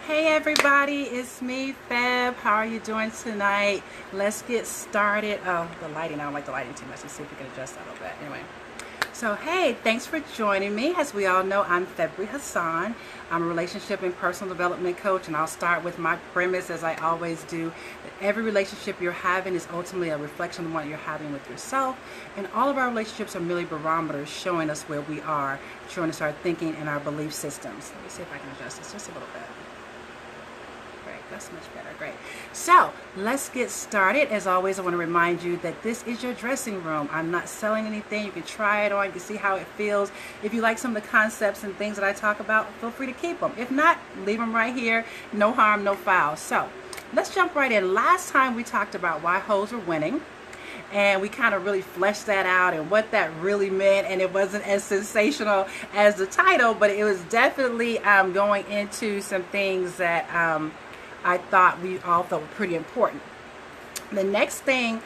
Hey everybody, it's me, Feb. How are you doing tonight? Let's get started. Oh, the lighting, I don't like the lighting too much. Let's see if we can adjust that a little bit. Anyway, so hey, thanks for joining me. As we all know, I'm Febri Hassan. I'm a relationship and personal development coach, and I'll start with my premise, as I always do, that every relationship you're having is ultimately a reflection of the one you're having with yourself, and all of our relationships are merely barometers showing us where we are, showing us our thinking and our belief systems. Let me see if I can adjust this just a little bit. That's much better. Great. So let's get started. As always, I want to remind you that this is your dressing room. I'm not selling anything. You can try it on. You can see how it feels. If you like some of the concepts and things that I talk about, feel free to keep them. If not, leave them right here. No harm, no foul. So let's jump right in. Last time we talked about why hoes are winning. And we kind of really fleshed that out and what that really meant. And it wasn't as sensational as the title, but it was definitely going into some things that I thought we all felt were pretty important. The next thing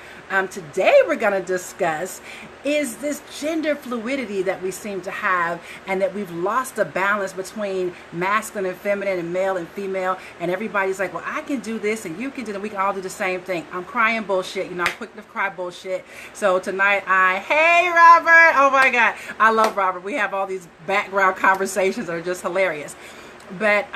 today we're going to discuss is this gender fluidity that we seem to have, and that we've lost the balance between masculine and feminine and male and female, and everybody's like, well, I can do this and you can do that, we can all do the same thing. I'm crying bullshit, I'm quick to cry bullshit. So tonight hey Robert, oh my God, I love Robert. We have all these background conversations that are just hilarious. But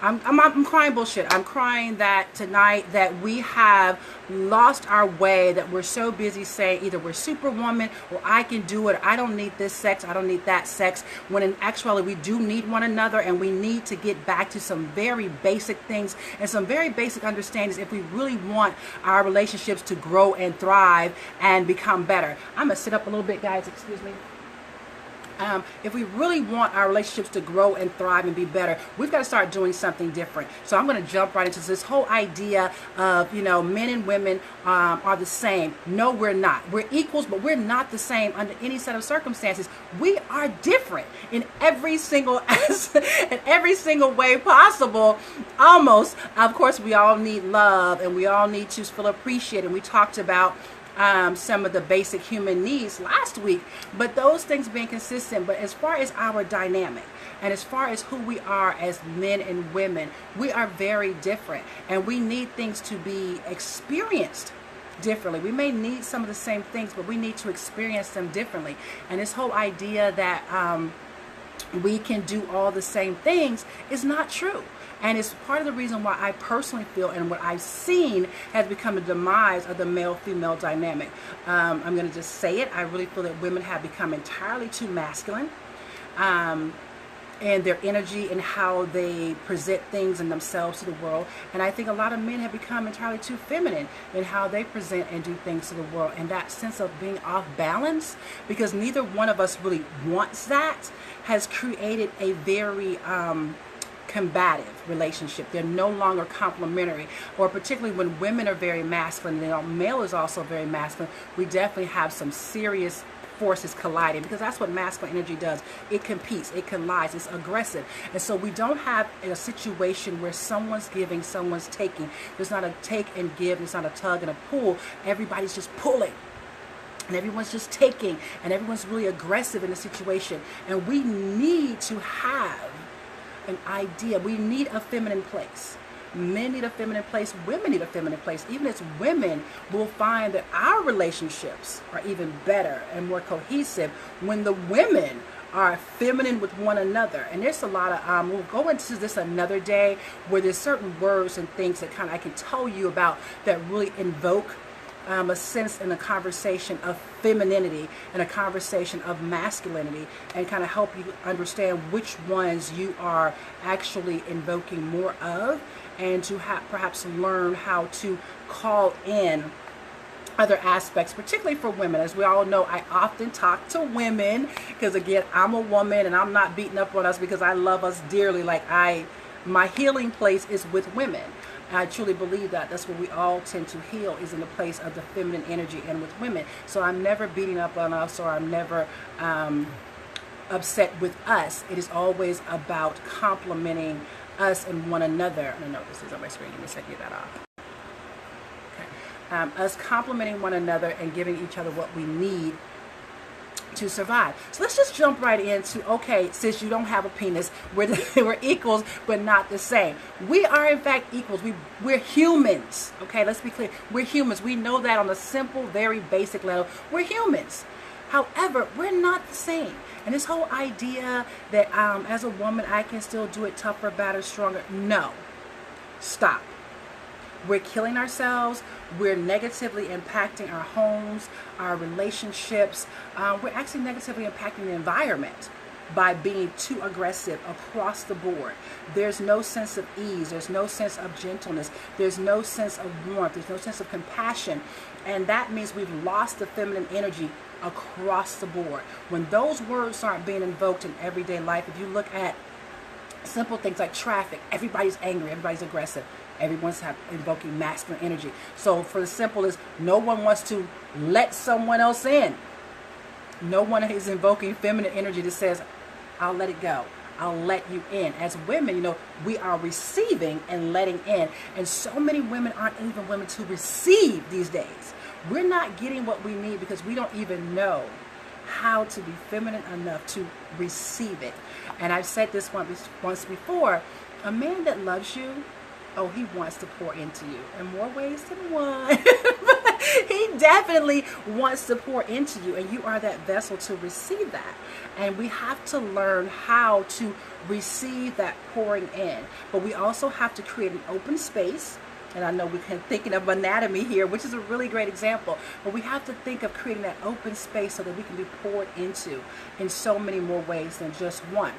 I'm crying bullshit. I'm crying that tonight that we have lost our way, that we're so busy saying either we're superwoman or I can do it, or I don't need this sex, I don't need that sex, when in actuality we do need one another, and we need to get back to some very basic things and some very basic understandings if we really want our relationships to grow and thrive and become better. I'm going to sit up a little bit, guys, excuse me. If we really want our relationships to grow and thrive and be better, we've got to start doing something different. So I'm going to jump right into this whole idea of, men and women are the same. No, we're not. We're equals, but we're not the same under any set of circumstances. We are different in every single in every single way possible, almost. Of course, we all need love, and we all need to feel appreciated. And we talked about some of the basic human needs last week, but those things being consistent. But as far as our dynamic and as far as who we are as men and women, we are very different, and we need things to be experienced differently. We may need some of the same things, but we need to experience them differently. And this whole idea that we can do all the same things is not true. And it's part of the reason why I personally feel, and what I've seen has become the demise of the male-female dynamic. I'm going to just say it. I really feel that women have become entirely too masculine in their energy and how they present things and themselves to the world. And I think a lot of men have become entirely too feminine in how they present and do things to the world. And that sense of being off balance, because neither one of us really wants that, has created a very combative relationship. They're no longer complementary, or particularly when women are very masculine and male is also very masculine, we definitely have some serious forces colliding, because that's what masculine energy does. It competes, it collides, it's aggressive. And so we don't have a situation where someone's giving, someone's taking. There's not a take and give, there's not a tug and a pull. Everybody's just pulling, and everyone's just taking, and everyone's really aggressive in the situation. And we need to have an idea. We need a feminine place. Men need a feminine place. Women need a feminine place. Even as women, we'll find that our relationships are even better and more cohesive when the women are feminine with one another. And there's a lot of we'll go into this another day, where there's certain words and things that I can tell you about that really invoke a sense in a conversation of femininity and a conversation of masculinity, and kind of help you understand which ones you are actually invoking more of, and to perhaps learn how to call in other aspects, particularly for women. As we all know, I often talk to women because, again, I'm a woman, and I'm not beating up on us because I love us dearly. My healing place is with women. I truly believe that that's where we all tend to heal, is in the place of the feminine energy and with women. So I'm never beating up on us, or I'm never upset with us. It is always about complimenting us and one another. I don't know, this is on my screen. Let me set that off. Okay. Us complimenting one another and giving each other what we need to survive. So let's just jump right into, okay, since you don't have a penis, we're equals, but not the same. We are in fact equals. We're humans. Okay, let's be clear. We're humans. We know that on a simple, very basic level. We're humans. However, we're not the same. And this whole idea that as a woman, I can still do it tougher, better, stronger. No. Stop. We're killing ourselves. We're negatively impacting our homes, our relationships. We're actually negatively impacting the environment by being too aggressive across the board. There's no sense of ease. There's no sense of gentleness. There's no sense of warmth. There's no sense of compassion. And that means we've lost the feminine energy across the board. When those words aren't being invoked in everyday life, if you look at simple things like traffic, everybody's angry, everybody's aggressive. Everyone's invoking masculine energy. So for the simplest, no one wants to let someone else in. No one is invoking feminine energy that says, I'll let it go. I'll let you in. As women, we are receiving and letting in. And so many women aren't even women to receive these days. We're not getting what we need because we don't even know how to be feminine enough to receive it. And I've said this once before, a man that loves you, oh, he wants to pour into you in more ways than one. He definitely wants to pour into you, and you are that vessel to receive that. And we have to learn how to receive that pouring in. But we also have to create an open space. And I know we're thinking of anatomy here, which is a really great example. But we have to think of creating that open space so that we can be poured into in so many more ways than just one.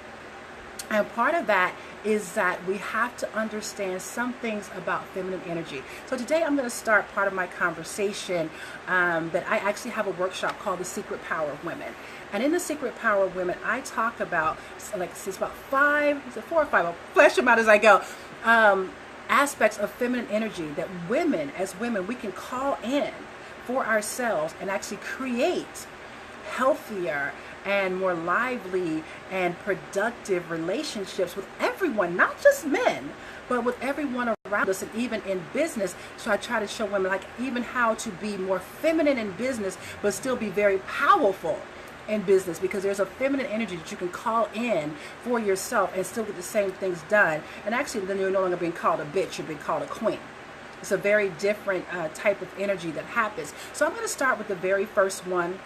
And part of that is that we have to understand some things about feminine energy. So today I'm going to start part of my conversation that I actually have a workshop called The Secret Power of Women. And in The Secret Power of Women, I talk about, it's about 4 or 5, I'll flesh them out as I go, aspects of feminine energy that as women, we can call in for ourselves and actually create healthier and more lively and productive relationships with everyone, not just men, but with everyone around us, and even in business. So I try to show women even how to be more feminine in business, but still be very powerful in business, because there's a feminine energy that you can call in for yourself and still get the same things done. And actually, then you're no longer being called a bitch, you're being called a queen. It's a very different type of energy that happens. So I'm going to start with the very first one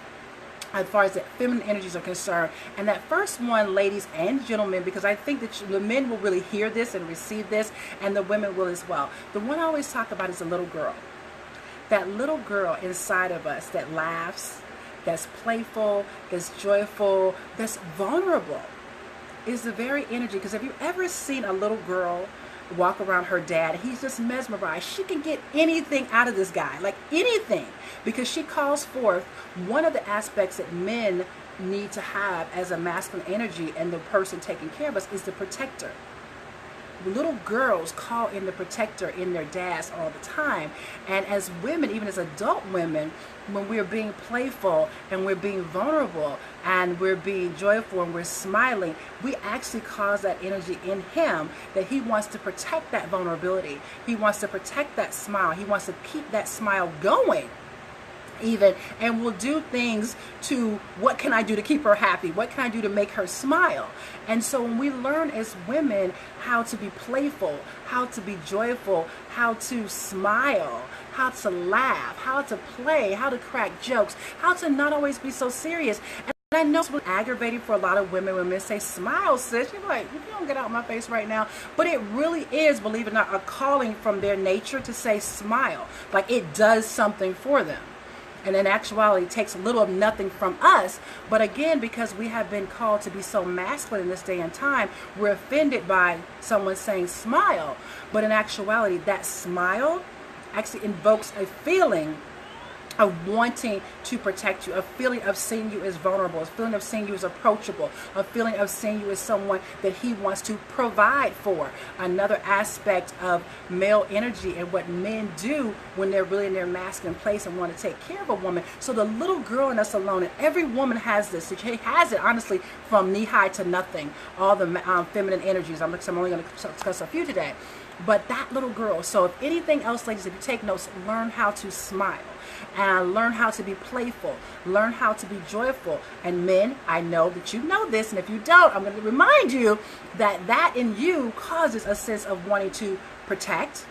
as far as the feminine energies are concerned. And that first one, ladies and gentlemen, because I think that the men will really hear this and receive this, and the women will as well. The one I always talk about is a little girl. That little girl inside of us that laughs, that's playful, that's joyful, that's vulnerable, is the very energy. Because have you ever seen a little girl walk around her dad? He's just mesmerized. She can get anything out of this guy, like anything, because she calls forth one of the aspects that men need to have as a masculine energy, and the person taking care of us is the protector. Little girls call in the protector in their dads all the time. And as women, even as adult women, when we're being playful and we're being vulnerable and we're being joyful and we're smiling, we actually cause that energy in him that he wants to protect that vulnerability. He wants to protect that smile. He wants to keep that smile going. Even, and will do things to, what can I do to keep her happy? What can I do to make her smile? And so when we learn as women how to be playful, how to be joyful, how to smile, how to laugh, how to play, how to crack jokes, how to not always be so serious. And I know it's really aggravating for a lot of women when men say, smile, sis. You're like, you don't get out of my face right now. But it really is, believe it or not, a calling from their nature to say smile. Like it does something for them. And in actuality, it takes a little of nothing from us. But again, because we have been called to be so masculine in this day and time, we're offended by someone saying smile. But in actuality, that smile actually invokes a feeling of wanting to protect you, a feeling of seeing you as vulnerable, a feeling of seeing you as approachable, a feeling of seeing you as someone that he wants to provide for. Another aspect of male energy and what men do when they're really in their masculine place and want to take care of a woman. So the little girl in us alone, and every woman has this. She has it, honestly, from knee high to nothing, all the feminine energies. I'm only going to discuss a few today. But that little girl, so if anything else, ladies, if you take notes, learn how to smile. and learn how to be playful, learn how to be joyful. And men, I know that you know this, and if you don't, I'm going to remind you that that in you causes a sense of wanting to protect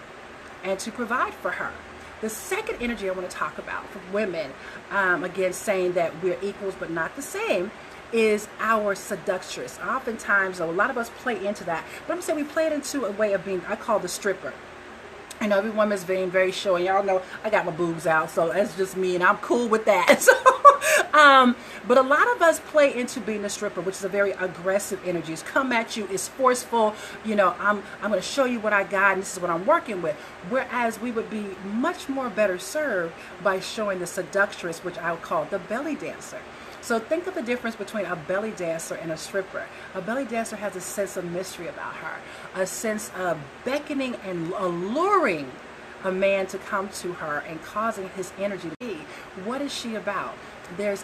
and to provide for her. The second energy I want to talk about for women, again saying that we're equals but not the same, is our seductress. Oftentimes, a lot of us play into that, but I'm saying we play it into a way of being, I call the stripper. I know every woman's being very showy. Y'all know I got my boobs out, so that's just me, and I'm cool with that. So, but a lot of us play into being a stripper, which is a very aggressive energy. It's come at you, it's forceful. You know, I'm going to show you what I got, and this is what I'm working with. Whereas we would be much more better served by showing the seductress, which I would call the belly dancer. So think of the difference between a belly dancer and a stripper. A belly dancer has a sense of mystery about her, a sense of beckoning and alluring a man to come to her and causing his energy to be. What is she about? There's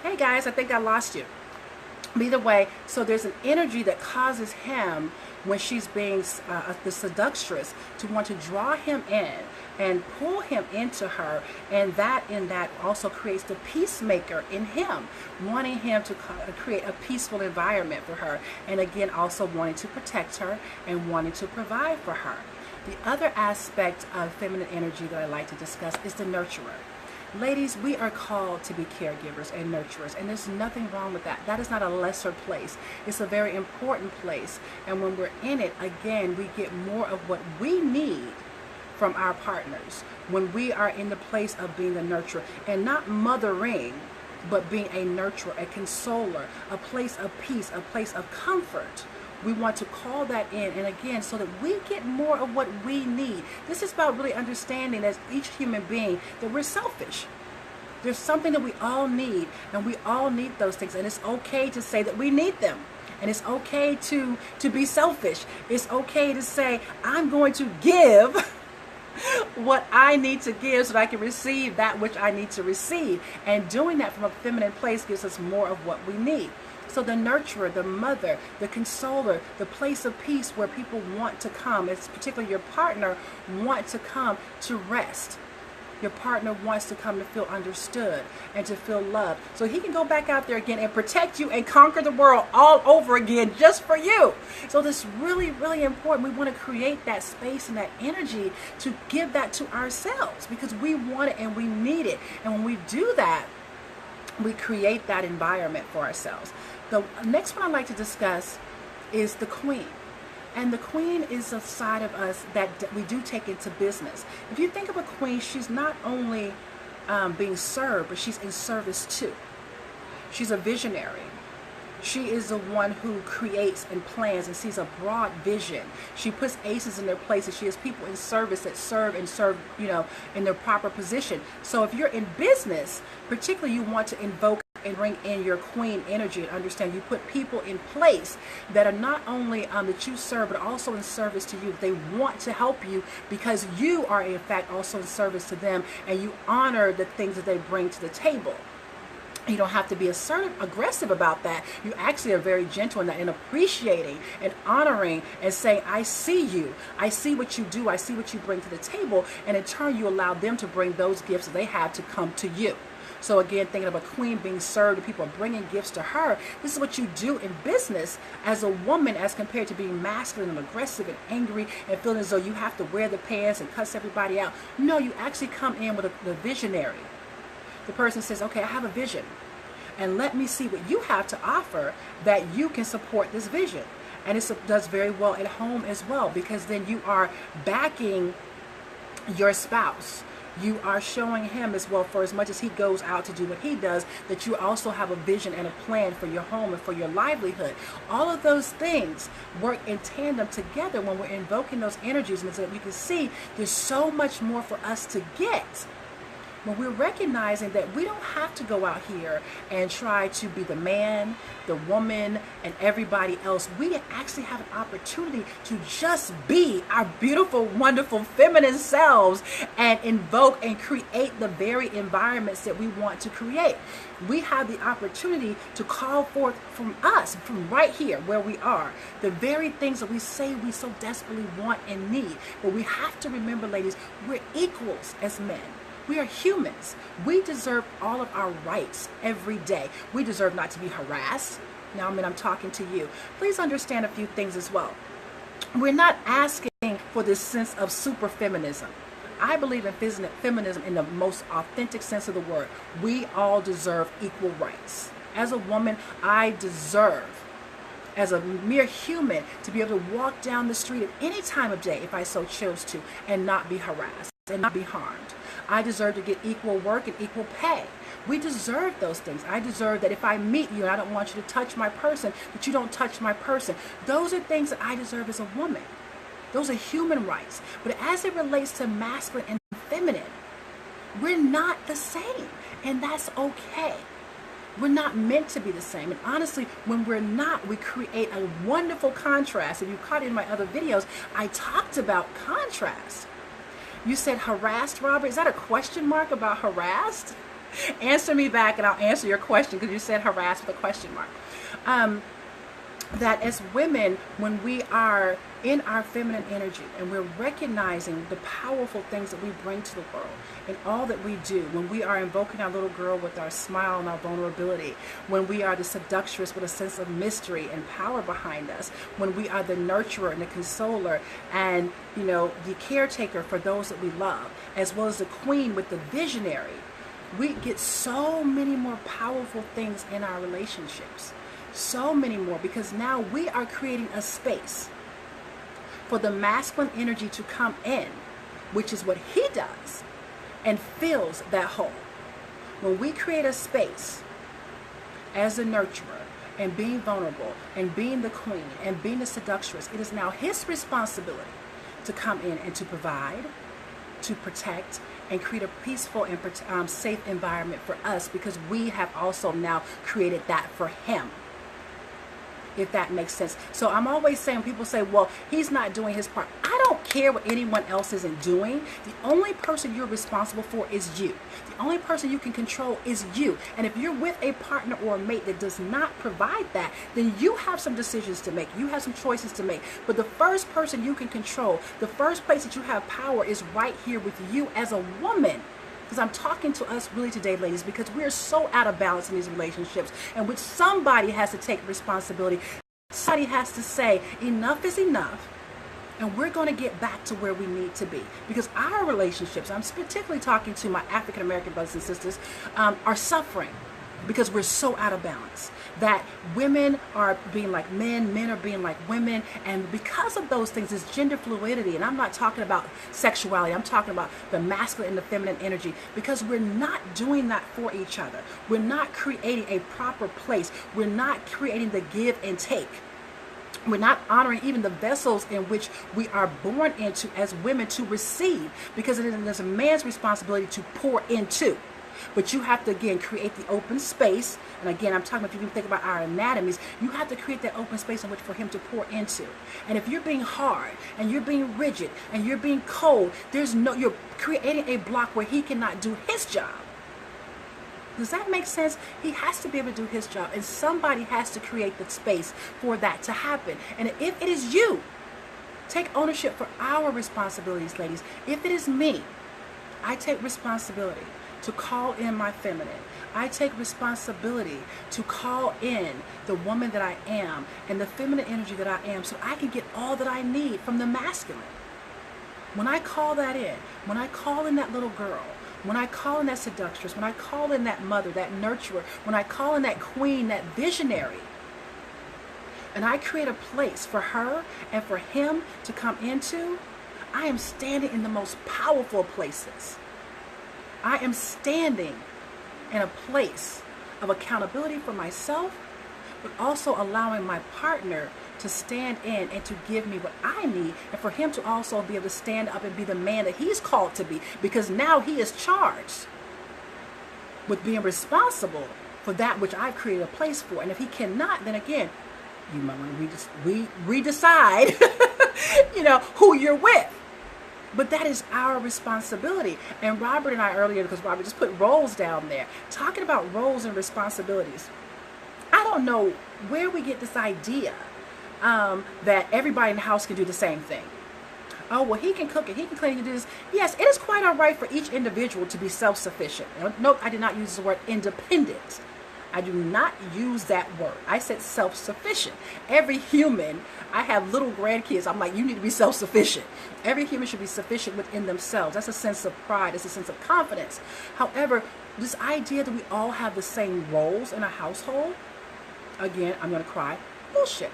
Hey guys, I think I lost you. Either way, so there's an energy that causes him, when she's being the seductress, to want to draw him in and pull him into her, and that also creates the peacemaker in him, wanting him to create a peaceful environment for her, and again also wanting to protect her and wanting to provide for her. The other aspect of feminine energy that I like to discuss is the nurturer. Ladies, we are called to be caregivers and nurturers, and there's nothing wrong with that. That is not a lesser place. It's a very important place. And when we're in it, again, we get more of what we need from our partners when we are in the place of being a nurturer, and not mothering, but being a nurturer, a consoler, a place of peace, a place of comfort. We want to call that in, and again, so that we get more of what we need. This is about really understanding, as each human being, that we're selfish. There's something that we all need, and we all need those things, and it's okay to say that we need them. And it's okay to be selfish. It's okay to say, I'm going to give what I need to give so that I can receive that which I need to receive. And doing that from a feminine place gives us more of what we need. So the nurturer, the mother, the consoler, the place of peace where people want to come, it's particularly your partner, want to come to rest. Your partner wants to come to feel understood and to feel loved. So he can go back out there again and protect you and conquer the world all over again just for you. So this is really, really important. We want to create that space and that energy to give that to ourselves, because we want it and we need it. And when we do that, we create that environment for ourselves. The next one I'd like to discuss is the queen. And the queen is a side of us that we do take into business. If you think of a queen, she's not only being served, but she's in service too. She's a visionary. She is the one who creates and plans and sees a broad vision. She puts aces in their places. She has people in service that serve, you know, in their proper position. So if you're in business, particularly, you want to invoke and bring in your queen energy, and understand you put people in place that are not only that you serve, but also in service to you. They want to help you because you are in fact also in service to them, and you honor the things that they bring to the table. You don't have to be assertive, aggressive about that. You actually are very gentle in that, and appreciating and honoring and saying, I see you. I see what you do. I see what you bring to the table. And in turn, you allow them to bring those gifts that they have to come to you. So again, thinking of a queen being served and people bringing gifts to her, this is what you do in business as a woman, as compared to being masculine and aggressive and angry and feeling as though you have to wear the pants and cuss everybody out. No, you actually come in with the visionary. The person says, okay, I have a vision, and let me see what you have to offer that you can support this vision. And it does very well at home as well, because then you are backing your spouse. You are showing him as well, for as much as he goes out to do what he does, that you also have a vision and a plan for your home and for your livelihood. All of those things work in tandem together when we're invoking those energies. And so you can see there's so much more for us to get When we're recognizing that we don't have to go out here and try to be the man, the woman, and everybody else. We actually have an opportunity to just be our beautiful, wonderful, feminine selves and invoke and create the very environments that we want to create. We have the opportunity to call forth from us, from right here where we are, the very things that we say we so desperately want and need. But we have to remember, ladies, we're equals as men. We are humans. We deserve all of our rights every day. We deserve not to be harassed. Now, I'm talking to you. Please understand a few things as well. We're not asking for this sense of super feminism. I believe in feminism in the most authentic sense of the word. We all deserve equal rights. As a woman, I deserve, as a mere human, to be able to walk down the street at any time of day if I so chose to and not be harassed and not be harmed. I deserve to get equal work and equal pay. We deserve those things. I deserve that if I meet you and I don't want you to touch my person, that you don't touch my person. Those are things that I deserve as a woman. Those are human rights. But as it relates to masculine and feminine, we're not the same. And that's okay. We're not meant to be the same. And honestly, when we're not, we create a wonderful contrast. If you caught it in my other videos, I talked about contrast. You said harassed, Robert. Is that a question mark about harassed? Answer me back and I'll answer your question, because you said harassed with a question mark. That as women, when we are in our feminine energy and we're recognizing the powerful things that we bring to the world and all that we do, when we are invoking our little girl with our smile and our vulnerability, when we are the seductress with a sense of mystery and power behind us, when we are the nurturer and the consoler and, the caretaker for those that we love, as well as the queen with the visionary, we get so many more powerful things in our relationships. So many more, because now we are creating a space for the masculine energy to come in, which is what he does, and fills that hole. When we create a space as a nurturer and being vulnerable and being the queen and being the seductress, it is now his responsibility to come in and to provide, to protect, and create a peaceful and safe environment for us, because we have also now created that for him. If that makes sense. So I'm always saying, when people say, well, he's not doing his part, I don't care what anyone else isn't doing. The only person you're responsible for is you. The only person you can control is you. And if you're with a partner or a mate that does not provide that, then you have some decisions to make. You have some choices to make. But the first person you can control, the first place that you have power, is right here with you as a woman. Because I'm talking to us really today, ladies, because we're so out of balance in these relationships, and which somebody has to take responsibility. Somebody has to say, enough is enough, and we're going to get back to where we need to be. Because our relationships, I'm particularly talking to my African American brothers and sisters, are suffering because we're so out of balance. That women are being like men are being like women, and because of those things is gender fluidity. And I'm not talking about sexuality, I'm talking about the masculine and the feminine energy, because we're not doing that for each other. We're not creating a proper place. We're not creating the give and take. We're not honoring even the vessels in which we are born into as women to receive, because it is a man's responsibility to pour into. But you have to, again, create the open space. And again, I'm talking about, if you can think about our anatomies, you have to create that open space in which for him to pour into. And if you're being hard and you're being rigid and you're being cold, you're creating a block where he cannot do his job. Does that make sense? He has to be able to do his job, and somebody has to create the space for that to happen. And if it is you, take ownership for our responsibilities, ladies. If it is me, I take responsibility to call in my feminine. I take responsibility to call in the woman that I am and the feminine energy that I am, so I can get all that I need from the masculine. When I call that in, when I call in that little girl, when I call in that seductress, when I call in that mother, that nurturer, when I call in that queen, that visionary, and I create a place for her and for him to come into, I am standing in the most powerful places. I am standing in a place of accountability for myself, but also allowing my partner to stand in and to give me what I need, and for him to also be able to stand up and be the man that he's called to be, because now he is charged with being responsible for that which I've created a place for. And if he cannot, then again, you might want to redecide, who you're with. But that is our responsibility. And Robert and I earlier, because Robert just put roles down there, talking about roles and responsibilities. I don't know where we get this idea that everybody in the house can do the same thing. Oh, well, he can cook it, he can clean it, he can do this. Yes, it is quite all right for each individual to be self-sufficient. Note, I did not use the word independent. I do not use that word. I said self-sufficient. Every human, I have little grandkids, I'm like, you need to be self-sufficient. Every human should be sufficient within themselves. That's a sense of pride. It's a sense of confidence. However, this idea that we all have the same roles in a household, again, I'm going to cry, bullshit.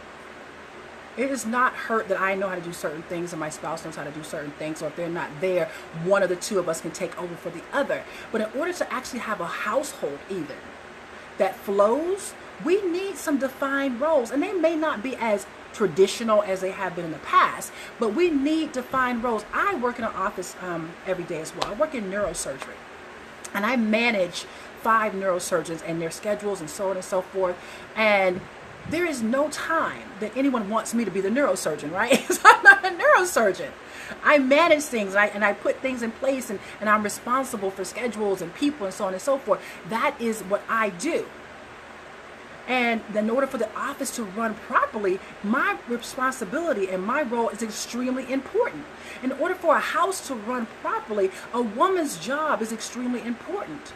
It is not hurt that I know how to do certain things and my spouse knows how to do certain things, or if they're not there, one of the two of us can take over for the other. But in order to actually have a household even that flows, we need some defined roles. And they may not be as traditional as they have been in the past, but we need defined roles. I work in an office every day as well. I work in neurosurgery, and I manage 5 neurosurgeons and their schedules and so on and so forth. And there is no time that anyone wants me to be the neurosurgeon, right? Because I'm not a neurosurgeon. I manage things and I put things in place, and I'm responsible for schedules and people and so on and so forth. That is what I do. And in order for the office to run properly, my responsibility and my role is extremely important. In order for a house to run properly, a woman's job is extremely important.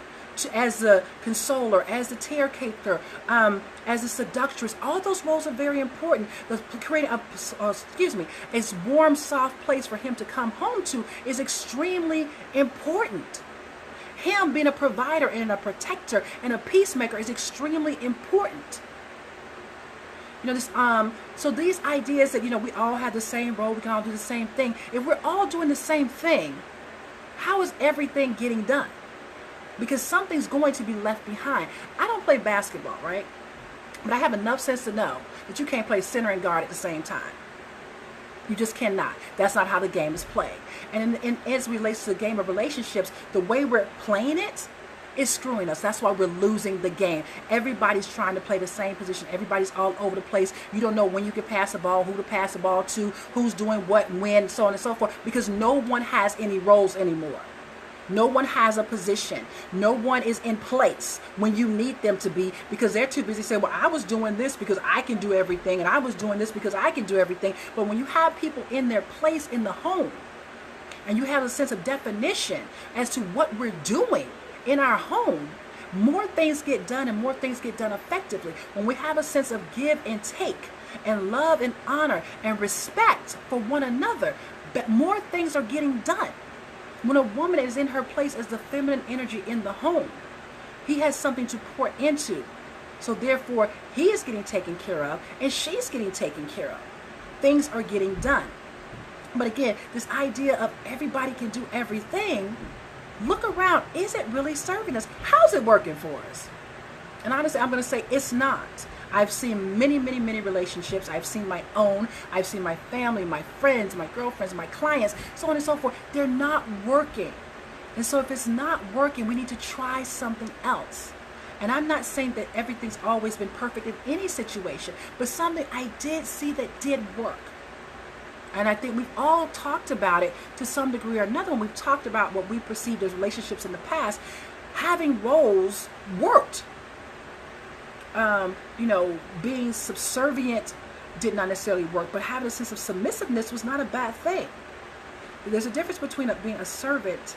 As a consoler, as a caretaker, as a seductress, all those roles are very important. Creating a warm, soft place for him to come home to is extremely important. Him being a provider and a protector and a peacemaker is extremely important. So these ideas that, we all have the same role, we can all do the same thing. If we're all doing the same thing, how is everything getting done? Because something's going to be left behind. I don't play basketball, right? But I have enough sense to know that you can't play center and guard at the same time. You just cannot. That's not how the game is played. And as it relates to the game of relationships, the way we're playing it is screwing us. That's why we're losing the game. Everybody's trying to play the same position. Everybody's all over the place. You don't know when you can pass the ball, who to pass the ball to, who's doing what, when, so on and so forth, because no one has any roles anymore. No one has a position. No one is in place when you need them to be, because they're too busy saying, well, I was doing this because I can do everything, and I was doing this because I can do everything. But when you have people in their place in the home, and you have a sense of definition as to what we're doing in our home, more things get done and more things get done effectively. When we have a sense of give and take and love and honor and respect for one another, but more things are getting done. When a woman is in her place as the feminine energy in the home, he has something to pour into. So therefore, he is getting taken care of and she's getting taken care of. Things are getting done. But again, this idea of everybody can do everything, look around. Is it really serving us? How's it working for us? And honestly, I'm going to say it's not. I've seen many, many, many relationships. I've seen my own. I've seen my family, my friends, my girlfriends, my clients, so on and so forth. They're not working. And so if it's not working, we need to try something else. And I'm not saying that everything's always been perfect in any situation, but something I did see that did work. And I think we've all talked about it to some degree or another. When we've talked about what we perceived as relationships in the past, having roles worked. Being subservient did not necessarily work, but having a sense of submissiveness was not a bad thing. There's a difference between being a servant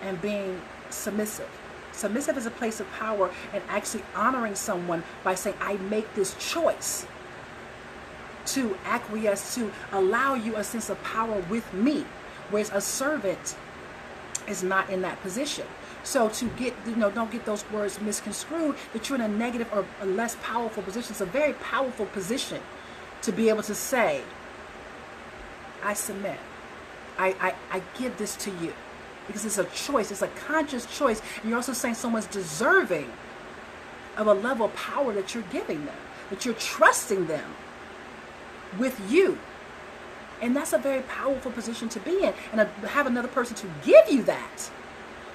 and being submissive. Submissive is a place of power and actually honoring someone by saying, I make this choice to acquiesce, to allow you a sense of power with me, whereas a servant is not in that position. So to get, don't get those words misconstrued that you're in a negative or a less powerful position. It's a very powerful position to be able to say, I submit. I give this to you. Because it's a choice. It's a conscious choice. And you're also saying someone's deserving of a level of power that you're giving them, that you're trusting them with you. And that's a very powerful position to be in. And have another person to give you that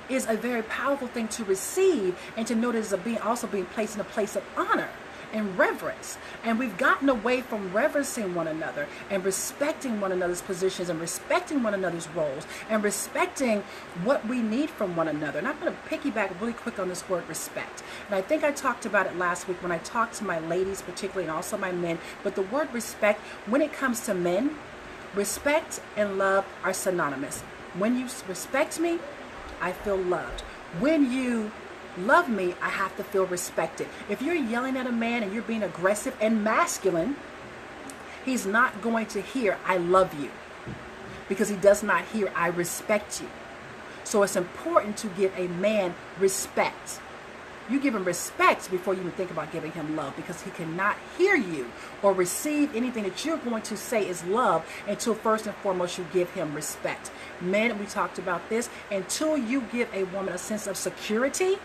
is a very powerful thing to receive, and to know that it's also being placed in a place of honor and reverence. And we've gotten away from reverencing one another and respecting one another's positions and respecting one another's roles and respecting what we need from one another. And I'm going to piggyback really quick on this word respect. And I think I talked about it last week when I talked to my ladies particularly, and also my men. But the word respect, when it comes to men, respect and love are synonymous. When you respect me, I feel loved. When you love me, I have to feel respected. If you're yelling at a man and you're being aggressive and masculine, he's not going to hear I love you, because he does not hear I respect you. So it's important to give a man respect. You give him respect before you even think about giving him love, because he cannot hear you or receive anything that you're going to say is love until first and foremost you give him respect. Men, we talked about this, until you give a woman a sense of security,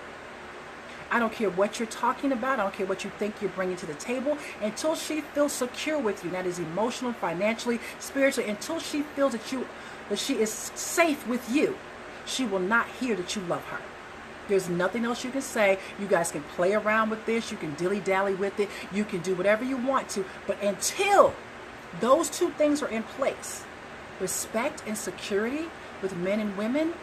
I don't care what you're talking about, I don't care what you think you're bringing to the table, until she feels secure with you, that is emotional, financially, spiritually, until she feels that she is safe with you, she will not hear that you love her. There's nothing else you can say. You guys can play around with this, you can dilly-dally with it, you can do whatever you want to, but until those two things are in place, respect and security with men and women,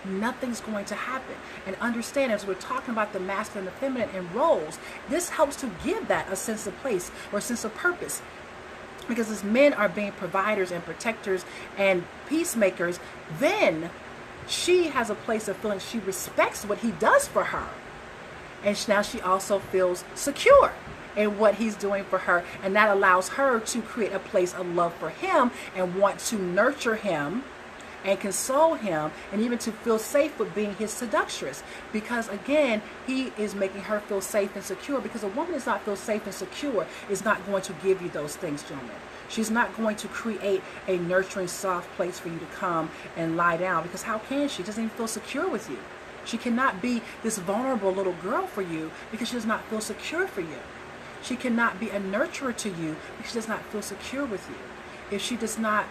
nothing's going to happen. And understand, as we're talking about the masculine and the feminine and roles, this helps to give that a sense of place or a sense of purpose. Because as men are being providers and protectors and peacemakers, then she has a place of feeling she respects what he does for her. And now she also feels secure in what he's doing for her. And that allows her to create a place of love for him and want to nurture him and console him, and even to feel safe with being his seductress, because again, he is making her feel safe and secure. Because a woman does not feel safe and secure is not going to give you those things, gentlemen. She's not going to create a nurturing, soft place for you to come and lie down, because how can she? She doesn't even feel secure with you. She cannot be this vulnerable little girl for you because she does not feel secure for you. She cannot be a nurturer to you because she does not feel secure with you. If she does not,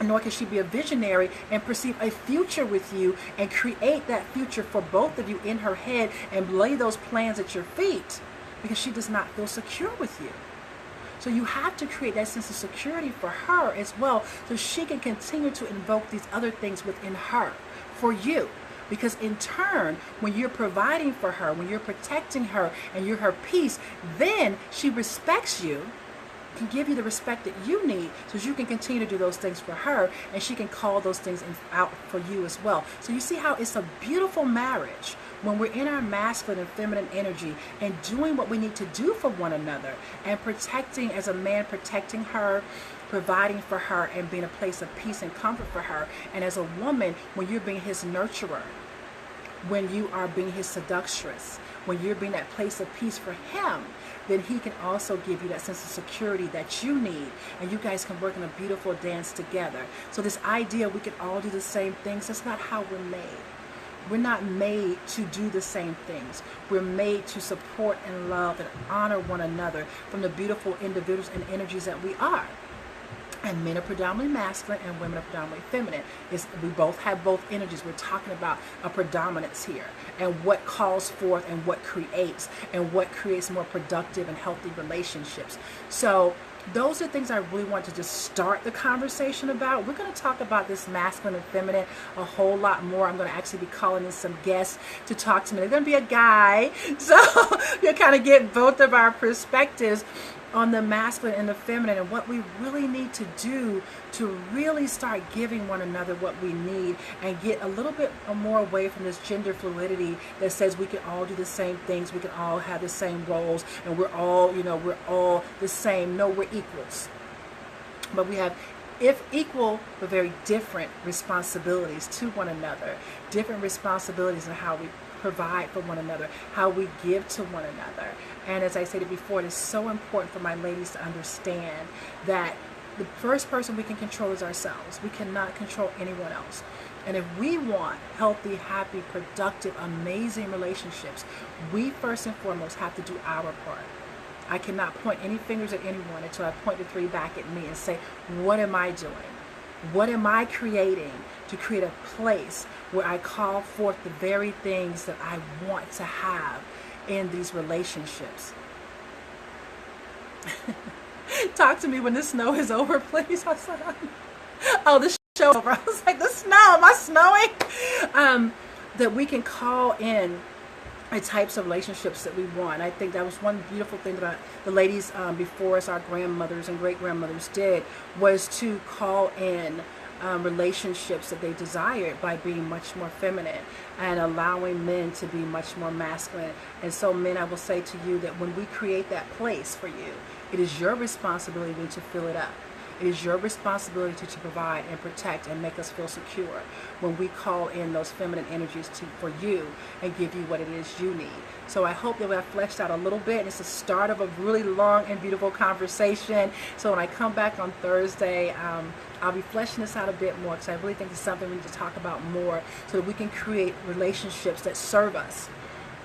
nor can she be a visionary and perceive a future with you and create that future for both of you in her head and lay those plans at your feet, because she does not feel secure with you. So you have to create that sense of security for her as well, so she can continue to invoke these other things within her for you. Because in turn, when you're providing for her, when you're protecting her and you're her peace, then she respects you, can give you the respect that you need, so you can continue to do those things for her, and she can call those things out for you as well. So you see how it's a beautiful marriage when we're in our masculine and feminine energy and doing what we need to do for one another, and protecting, as a man, protecting her, providing for her, and being a place of peace and comfort for her. And as a woman, when you're being his nurturer, when you are being his seductress, when you're being that place of peace for him, then he can also give you that sense of security that you need, and you guys can work in a beautiful dance together. So this idea we can all do the same things, that's not how we're made. We're not made to do the same things. We're made to support and love and honor one another from the beautiful individuals and energies that we are. And men are predominantly masculine and women are predominantly feminine. We both have both energies. We're talking about a predominance here, and what calls forth and what creates more productive and healthy relationships. So those are things I really want to just start the conversation about. We're going to talk about this masculine and feminine a whole lot more. I'm going to actually be calling in some guests to talk to me. They're going to be a guy, so you'll kind of get both of our perspectives on the masculine and the feminine, and what we really need to do to really start giving one another what we need, and get a little bit more away from this gender fluidity that says we can all do the same things, we can all have the same roles, and we're all the same. No, we're equals, but we have equal but very different responsibilities to one another, different responsibilities in how we provide for one another, how we give to one another. And as I said before, it is so important for my ladies to understand that the first person we can control is ourselves. We cannot control anyone else. And if we want healthy, happy, productive, amazing relationships, we first and foremost have to do our part. I cannot point any fingers at anyone until I point the three back at me and say, what am I doing? What am I creating to create a place where I call forth the very things that I want to have in these relationships? Talk to me when the snow is over, please. I said, oh, the show's over. I was like, the snow, am I snowing? That we can call in the types of relationships that we want. I think that was one beautiful thing that the ladies before us, our grandmothers and great-grandmothers did, was to call in relationships that they desired by being much more feminine and allowing men to be much more masculine. And so men, I will say to you that when we create that place for you, it is your responsibility to fill it up. It is your responsibility to provide and protect and make us feel secure when we call in those feminine energies for you and give you what it is you need. So I hope that I've fleshed out a little bit. It's the start of a really long and beautiful conversation. So when I come back on Thursday, I'll be fleshing this out a bit more, because I really think it's something we need to talk about more so that we can create relationships that serve us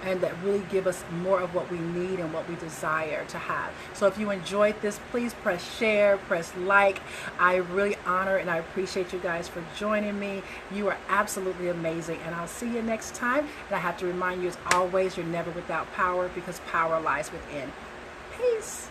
and that really give us more of what we need and what we desire to have. So if you enjoyed this, please press share, press like. I really honor and I appreciate you guys for joining me. You are absolutely amazing, and I'll see you next time. And I have to remind you, as always, you're never without power, because power lies within. Peace.